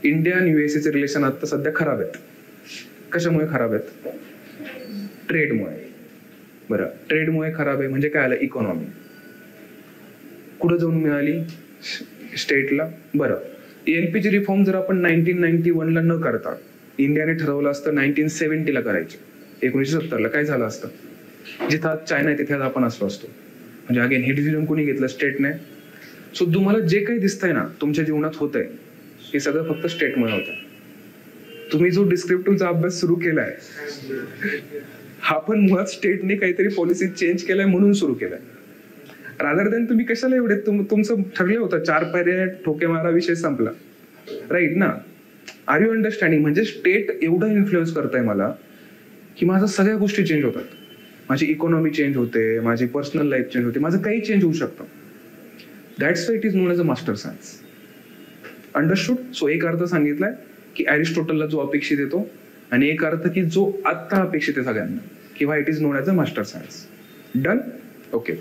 India आणि युएसएचे relation आता सध्या खराब आहेत. कशामुळे खराब आहेत? ट्रेडमुळे. बरं, ट्रेडमुळे खराब आहे म्हणजे काय आलं? इकॉनॉमी कुठं जाऊन मिळाली? स्टेटला. बरं, एलपीजी रिफॉर्म जर आपण 1991ला न करता इंडियाने ठरवलं असतं 1970ला करायचे, 1970ला, काय झालं असतं? जिथं आज चायना आहे तिथे आज आपण असलो असतो. म्हणजे अगेन हे डिसिजन कोणी घेतलं? स्टेटने. सो तुम्हाला जे काही दिसतंय ना तुमच्या जीवनात होतंय हे सगळं फक्त स्टेटमुळे होतं. तुम्ही जो डिस्क्रिप्टिव्हचा अभ्यास सुरू केलाय हा पण मुळात स्टेटने काहीतरी पॉलिसी चेंज केलाय म्हणून सुरू केलाय. रादर दॅन तुम्ही कशाला एवढे तुमचं ठरलं होतं 4 पर्याय ठोके मारा, विषय संपला. राईट ना? Are you understanding? म्हणजे स्टेट एवढं इन्फ्लुएन्स करताय मला की माझ्या सगळ्या गोष्टी चेंज होतात. माझी इकॉनॉमी चेंज होते, माझी पर्सनल लाईफ चेंज होते, माझं काही चेंज होऊ शकतं. That's why it is non as a master science. Understood? So एक अर्थ सांगितलाय की अरिस्टॉटलला जो अपेक्षित येतो, आणि एक अर्थ की जो आत्ता अपेक्षित आहे सगळ्यांना, किंवा it is non as a master science. Done? Okay.